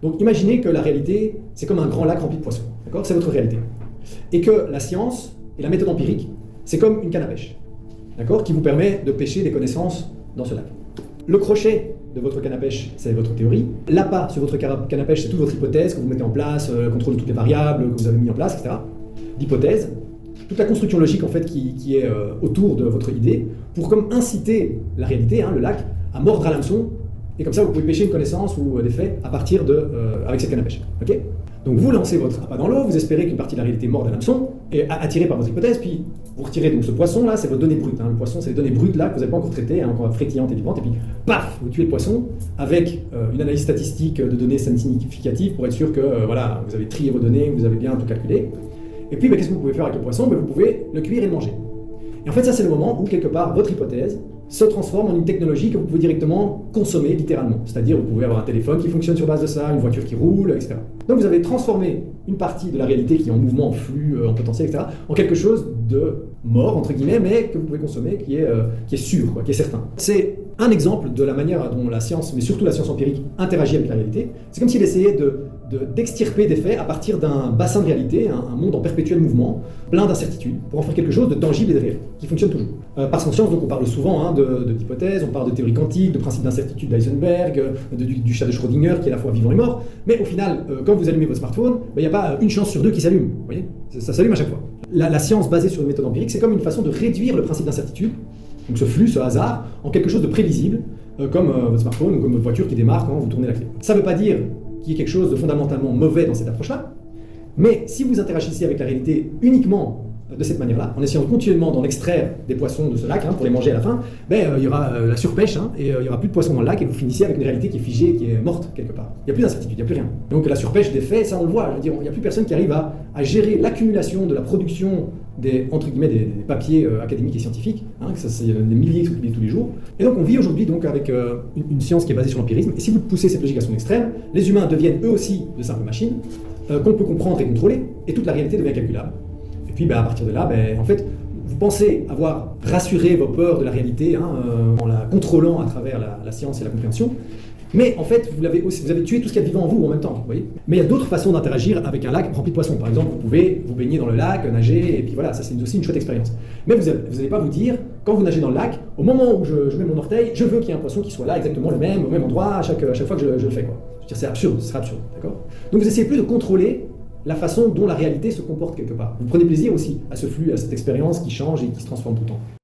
Donc imaginez que la réalité, c'est comme un grand lac rempli de poissons. D'accord ? C'est votre réalité. Et que la science et la méthode empirique, c'est comme une canne à pêche. D'accord ? Qui vous permet de pêcher des connaissances dans ce lac. Le crochet de votre canne à pêche, c'est votre théorie. L'appât sur votre canne à pêche, c'est toute votre hypothèse que vous mettez en place, le contrôle de toutes les variables que vous avez mis en place, etc. D'hypothèse. Toute la construction logique en fait qui est autour de votre idée pour comme inciter la réalité, le lac, à mordre à l'hameçon. Et comme ça, vous pouvez pêcher une connaissance ou des faits à partir avec cette canne à pêche. Okay ? Donc vous lancez votre appât dans l'eau, vous espérez qu'une partie de la réalité morde à l'hameçon, et attiré par votre hypothèse, puis vous retirez donc ce poisson là, c'est vos données brutes. Le poisson, c'est les données brutes là que vous n'avez pas encore traitées, encore frétillantes et vivantes, et puis paf, vous tuez le poisson avec une analyse statistique de données significatives pour être sûr que vous avez trié vos données, vous avez bien tout calculé. Et puis qu'est-ce que vous pouvez faire avec le poisson ? Vous pouvez le cuire et le manger. Et en fait, ça c'est le moment où quelque part votre hypothèse se transforme en une technologie que vous pouvez directement consommer littéralement. C'est-à-dire vous pouvez avoir un téléphone qui fonctionne sur base de ça, une voiture qui roule, etc. Donc vous avez transformé une partie de la réalité qui est en mouvement, en flux, en potentiel, etc. en quelque chose de mort, entre guillemets, mais que vous pouvez consommer, qui est sûr, qui est certain. C'est un exemple de la manière dont la science, mais surtout la science empirique, interagit avec la réalité. C'est comme s'il essayait d'extirper des faits à partir d'un bassin de réalité, un monde en perpétuel mouvement, plein d'incertitudes, pour en faire quelque chose de tangible et de réel, qui fonctionne toujours. Parce qu'en science, donc, on parle souvent d'hypothèses, on parle de théorie quantique, de principe d'incertitude d'Heisenberg, du chat de Schrödinger qui est à la fois vivant et mort, mais au final, quand vous allumez votre smartphone, il n'y a pas une chance sur deux qui s'allume, vous voyez ? Ça s'allume à chaque fois. La science basée sur une méthode empirique, c'est comme une façon de réduire le principe d'incertitude, donc ce flux, ce hasard, en quelque chose de prévisible, comme votre smartphone ou comme votre voiture qui démarre quand vous tournez la clé. Ça ne veut pas dire qu'il y ait quelque chose de fondamentalement mauvais dans cette approche-là, mais si vous interagissez avec la réalité uniquement de cette manière-là, en essayant continuellement d'en extraire des poissons de ce lac pour les manger à la fin, il y aura la surpêche et il n'y aura plus de poissons dans le lac et vous finissez avec une réalité qui est figée, qui est morte quelque part. Il n'y a plus d'incertitude, il n'y a plus rien. Donc la surpêche des faits, ça on le voit, je veux dire, il n'y a plus personne qui arrive à gérer l'accumulation de la production des papiers académiques et scientifiques, il y en a des milliers publiés tous les jours. Et donc on vit aujourd'hui donc avec une science qui est basée sur l'empirisme, et si vous poussez cette logique à son extrême, les humains deviennent eux aussi de simples machines qu'on peut comprendre et contrôler, et toute la réalité devient calculable. Et puis à partir de là, en fait, vous pensez avoir rassuré vos peurs de la réalité en la contrôlant à travers la science et la compréhension, mais en fait, vous avez tué tout ce qu'il y a de vivant en vous en même temps, vous voyez. Mais il y a d'autres façons d'interagir avec un lac rempli de poissons. Par exemple, vous pouvez vous baigner dans le lac, nager, et puis voilà, ça c'est aussi une chouette expérience. Mais vous n'allez pas vous dire, quand vous nagez dans le lac, au moment où je mets mon orteil, je veux qu'il y ait un poisson qui soit là, exactement le même, au même endroit, à chaque fois que je le fais, quoi. Je veux dire, c'est absurde, ce serait absurde, d'accord ? Donc vous essayez plus de contrôler la façon dont la réalité se comporte quelque part. Vous prenez plaisir aussi à ce flux, à cette expérience qui change et qui se transforme tout le temps.